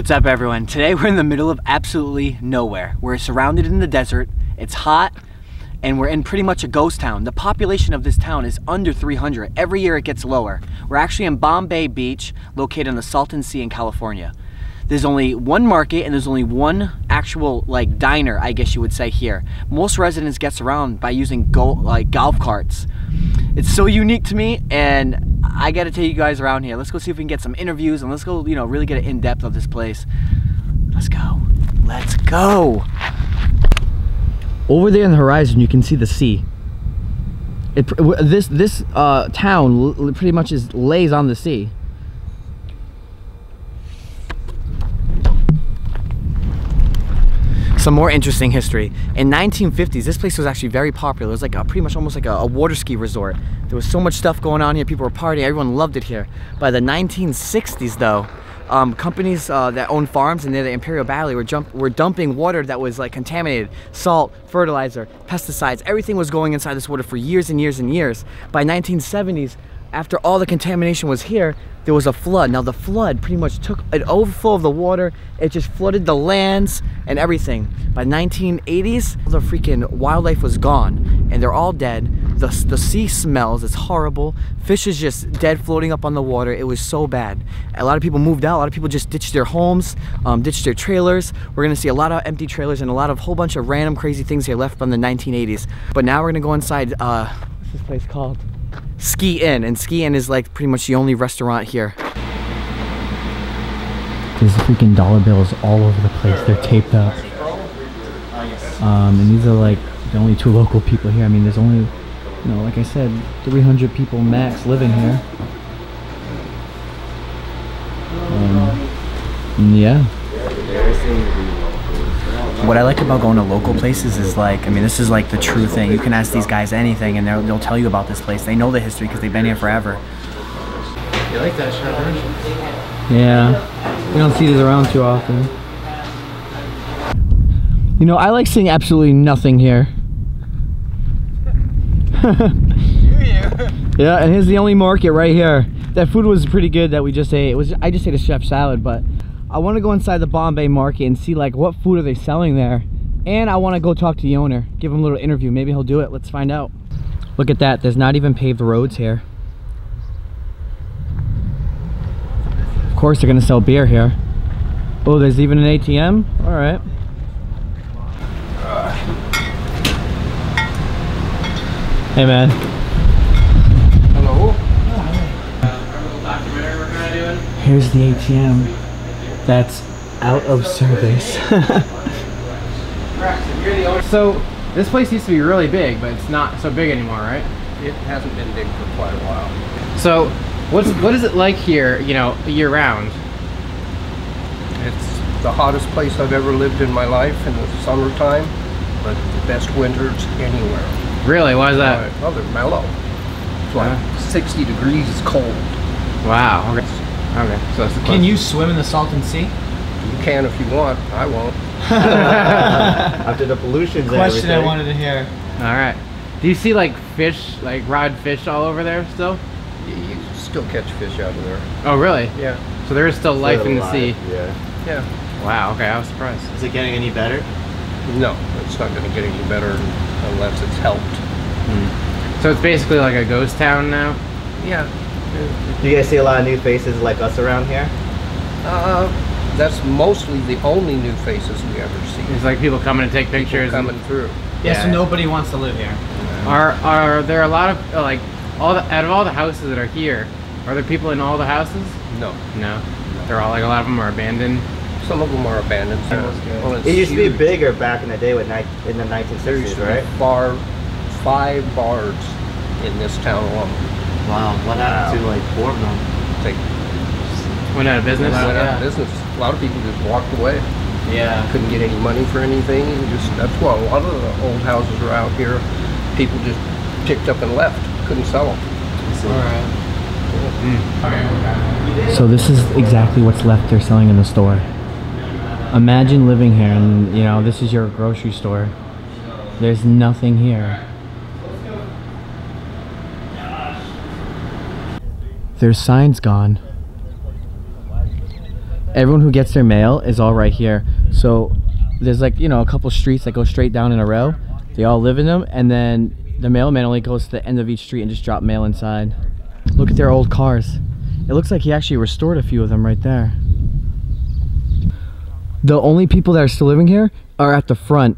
What's up, everyone? Today we're in the middle of absolutely nowhere. We're surrounded in the desert, it's hot, and we're in pretty much a ghost town. The population of this town is under 300. Every year it gets lower. We're actually in Bombay Beach, located on the Salton Sea in California. There's only one market and there's only one actual diner, I guess you would say, here. Most residents gets around by using golf carts. It's so unique to me, and I gotta take you guys around here. Let's go see if we can get some interviews, and let's go, really get an in-depth of this place. Let's go. Let's go. Over there in the horizon, you can see the sea. This town pretty much lays on the sea. Some more interesting history. In 1950s, this place was actually very popular. It was pretty much almost like a water ski resort. There was so much stuff going on here. People were partying. Everyone loved it here. By the 1960s, though, companies that own farms near the Imperial Valley were dumping water that was contaminated. Salt, fertilizer, pesticides. Everything was going inside this water for years and years and years. By 1970s, after all the contamination was here, there was a flood. Now the flood pretty much took an overflow of the water. It just flooded the lands and everything. By 1980s, the freaking wildlife was gone and they're all dead. The sea smells, it's horrible. Fish is just dead floating up on the water. It was so bad. A lot of people moved out. A lot of people just ditched their homes, ditched their trailers. We're gonna see a lot of empty trailers and a whole bunch of random crazy things here left from the 1980s. But now we're gonna go inside, what's this place called? Ski Inn, and Ski Inn is pretty much the only restaurant here. There's freaking dollar bills all over the place. They're taped up. And these are the only two local people here. I mean, there's only, like I said, 300 people max living here. Yeah. What I like about going to local places is this is the true thing. You can ask these guys anything and they'll tell you about this place. They know the history because they've been here forever. You like that shot, don't you? Yeah, we don't see these around too often. I like seeing absolutely nothing here. Yeah, and here's the only market right here. That food was pretty good that we just ate. I just ate a chef salad, but I want to go inside the Bombay market and see what food are they selling there. And I want to go talk to the owner, give him a little interview. Maybe he'll do it. Let's find out. Look at that. There's not even paved roads here. Of course they're going to sell beer here. Oh, there's even an ATM? All right. Hey, man. Hello. Here's the ATM. That's out of service. So this place used to be really big, but it's not so big anymore, right? It hasn't been big for quite a while. So what is it like here, year round? It's the hottest place I've ever lived in my life in the summertime, but the best winters anywhere. Really? Why is that? Oh, they're mellow. It's 60 degrees is cold. Wow. Okay. Okay, so that's the question. Can you swim in the Salton Sea? You can if you want. I won't. After the pollution. Question I wanted to hear. All right. Do you see fish, rod fish all over there still? You still catch fish out of there. Oh, really? Yeah. So there is still life in the sea. Yeah. Yeah. Wow. Okay, I was surprised. Is it getting any better? No, it's not going to get any better unless it's helped. So it's basically like a ghost town now? Yeah. Do you guys see a lot of new faces like us around here? That's mostly the only new faces we ever see. It's people coming to take pictures. Coming through. Yeah, so nobody wants to live here. Are there a lot of out of all the houses that are here, are there people in all the houses? No. No. They're all a lot of them are abandoned. Some of them are abandoned. Well, It used to be bigger back in the day in the There 1960s, used to right? be 5 bars in this town alone. Wow, what happened to 4 of them? They Went out of business? went out of business. A lot of people just walked away. Yeah. Couldn't get any money for anything. That's why a lot of the old houses are out here. People just picked up and left. Couldn't sell them. Alright. So this is exactly what's left they're selling in the store. Imagine living here and this is your grocery store. There's nothing here. There's signs gone. Everyone who gets their mail is all right here. So there's like, you know, a couple streets that go straight down in a row. They all live in them, and then the mailman only goes to the end of each street and just drop mail inside. Look at their old cars. It looks like he actually restored a few of them right there. The only people that are still living here are at the front.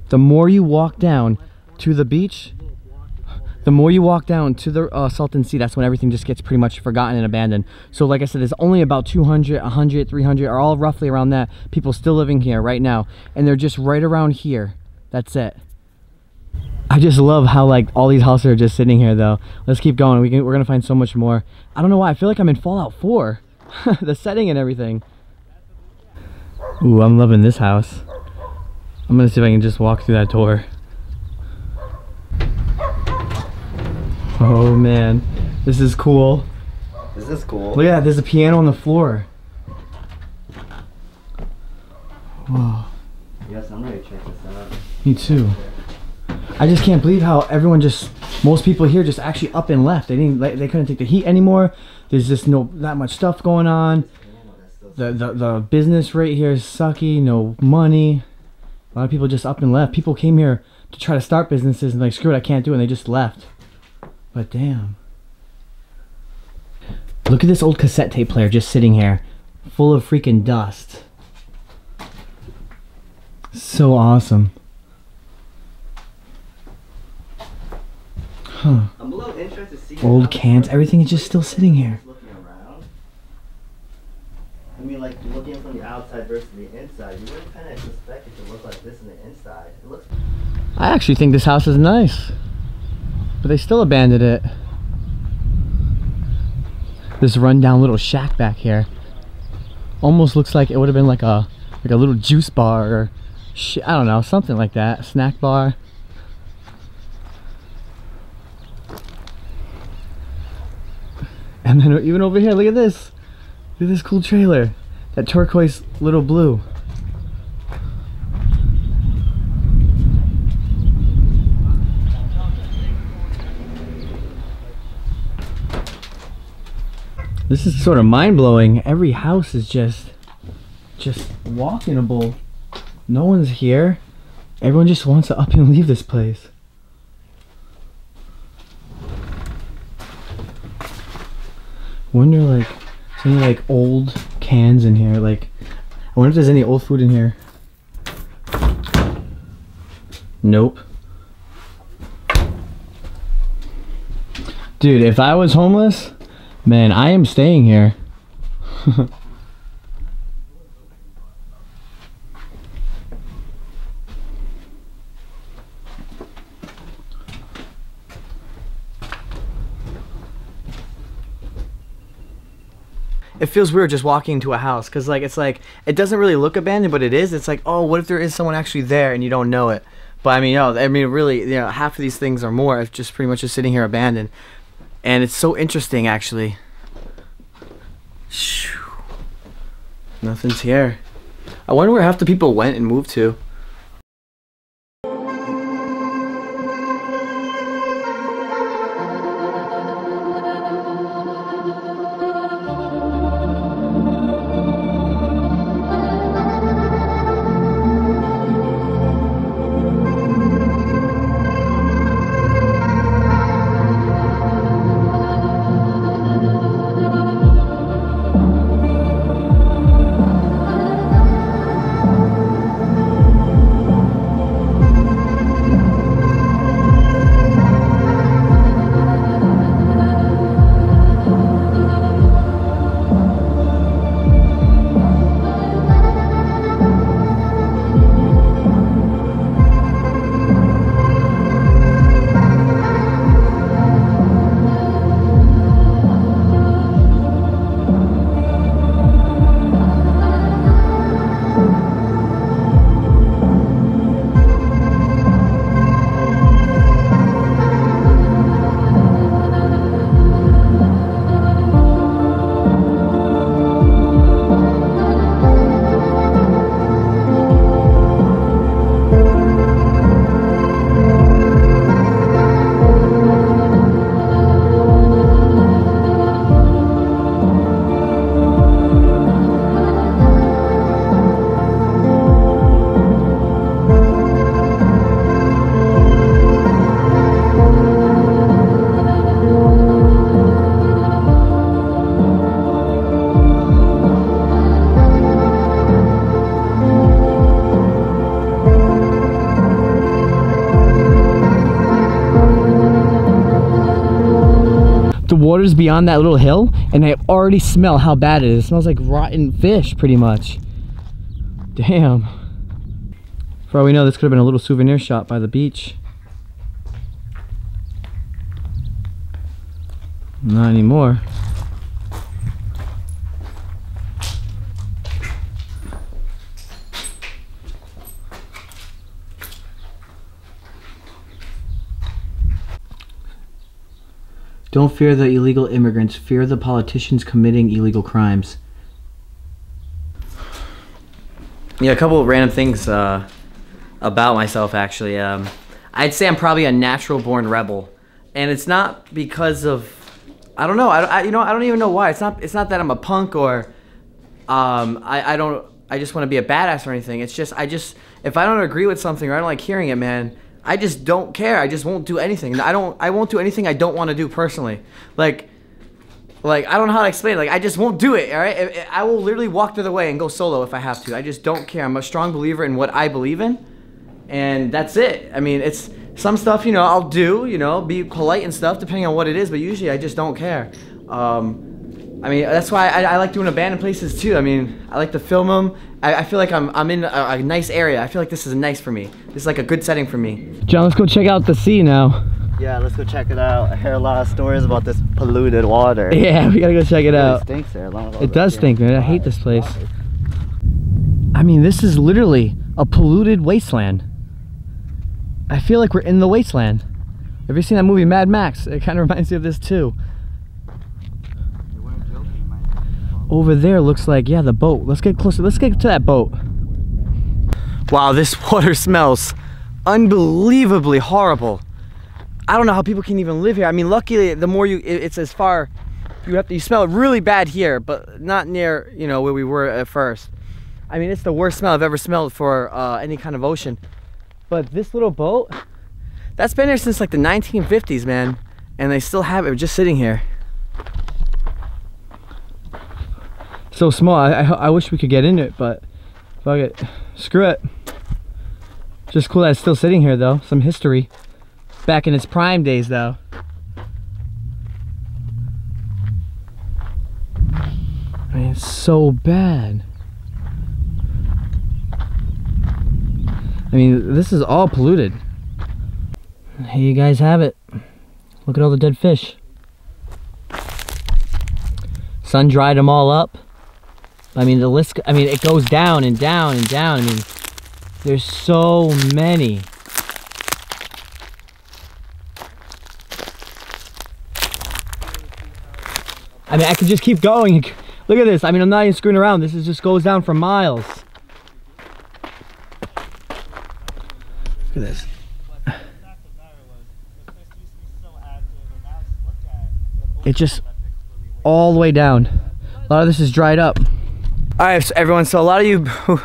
The more you walk down to the beach, the more you walk down to the Salton Sea, that's when everything just gets pretty much forgotten and abandoned. So like I said, there's only about 200, 100, 300, are all roughly around that, people still living here right now. And they're just right around here. That's it. I just love how like all these houses are just sitting here though. Let's keep going. We're gonna find so much more. I don't know why, I feel like I'm in Fallout 4. The setting and everything. Ooh, I'm loving this house. I'm gonna see if I can just walk through that door. Oh man, this is cool. This is cool. Look at that, there's a piano on the floor. Whoa. Yes, I'm ready to check this out. Me too. I just can't believe how everyone most people here just actually up and left. They couldn't take the heat anymore. There's just not much stuff going on. The business right here is sucky, no money. A lot of people just up and left. People came here to try to start businesses and like, screw it, I can't do it, and they just left. But damn. Look at this old cassette tape player just sitting here, full of freaking dust. So awesome. Huh. I'm a little interested to see Old cans, everything is just still sitting here. Looking around. I mean, like looking from the outside versus the inside, you wouldn't kind of suspect it to look like this in the inside. It looks. I actually think this house is nice, but they still abandoned it. This rundown little shack back here almost looks like it would have been like a little juice bar or I don't know, something like that, a snack bar. And then even over here, look at this. Look at this cool trailer. That turquoise little blue. This is sort of mind-blowing. Every house is just walkable. No one's here. Everyone just wants to up and leave this place. Wonder like is any like old cans in here. Like I wonder if there's any old food in here. Nope. Dude, if I was homeless, man, I am staying here. It feels weird just walking into a house because like it doesn't really look abandoned, but it is. It's like, oh, what if there is someone actually there and you don't know it? But I mean, really, you know, half of these things or more are just pretty much just sitting here abandoned, and it's so interesting actually. Nothing's here. I wonder where half the people went and moved to. The water's beyond that little hill, and I already smell how bad it is. It smells like rotten fish, pretty much. Damn. For all we know, this could have been a little souvenir shop by the beach. Not anymore. Don't fear the illegal immigrants, fear the politicians committing illegal crimes. Yeah, a couple of random things about myself, actually. I'd say I'm probably a natural born rebel. And it's not because of, I don't know, I don't even know why. It's not that I'm a punk or I just want to be a badass or anything. It's just, if I don't agree with something or I don't like hearing it, man, I just don't care. I just won't do anything. I won't do anything I don't want to do personally. Like I don't know how to explain it. Like, I just won't do it, all right? I will literally walk to the way and go solo if I have to. I just don't care. I'm a strong believer in what I believe in, and that's it. I mean, it's some stuff, you know, I'll do, you know, be polite and stuff depending on what it is, but usually I just don't care. I mean, that's why I like doing abandoned places too. I mean, I like to film them. I feel like I'm in a nice area. I feel like this is nice for me. This is like a good setting for me. John, let's go check out the sea now. Yeah, let's go check it out. I hear a lot of stories about this polluted water. Yeah, we gotta go check it out. It stinks there. It does stink, man. I hate this place. I mean, this is literally a polluted wasteland. I feel like we're in the wasteland. Have you seen that movie Mad Max? It kind of reminds me of this too. Over there looks like, yeah, the boat. Let's get closer. Let's get to that boat. Wow, this water smells unbelievably horrible. I don't know how people can even live here. I mean, luckily, the more it's as far, you smell it really bad here, but not near, you know, where we were at first. I mean, it's the worst smell I've ever smelled for any kind of ocean. But this little boat, that's been here since like the 1950s, man. And they still have it just sitting here. So small. I wish we could get in it, but fuck it. Screw it. Just cool that it's still sitting here though. Some history. Back in its prime days though. I mean, it's so bad. I mean, this is all polluted. Here you guys have it. Look at all the dead fish. Sun dried them all up. I mean, the list, I mean, it goes down and down and down. I mean, there's so many. I mean, I could just keep going. Look at this. I mean, I'm not even screwing around. This just goes down for miles. Look at this. It just all the way down. A lot of this is dried up. All right, so everyone, so a lot of you, all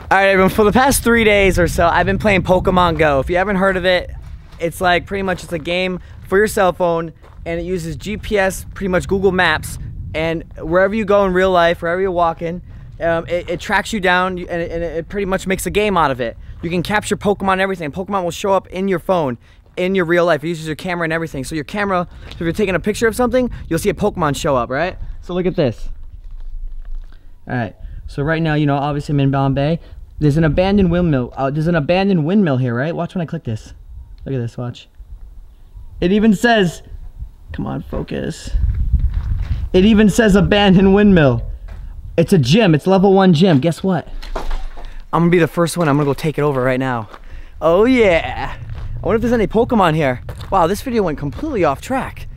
right, everyone, for the past 3 days or so, I've been playing Pokemon Go. If you haven't heard of it, it's like pretty much it's a game for your cell phone, and it uses GPS, pretty much Google Maps, and wherever you go in real life, wherever you're walking, it tracks you down, and it pretty much makes a game out of it. You can capture Pokemon and everything. Pokemon will show up in your phone, in your real life. It uses your camera and everything. So your camera, so if you're taking a picture of something, you'll see a Pokemon show up, right? So look at this. All right, so right now, you know, obviously I'm in Bombay. There's an abandoned windmill. There's an abandoned windmill here, right? Watch when I click this. Look at this, watch. It even says, come on, focus. It even says abandoned windmill. It's a gym, it's level 1 gym. Guess what? I'm gonna be the first one. I'm gonna go take it over right now. Oh yeah. I wonder if there's any Pokemon here. Wow, this video went completely off track.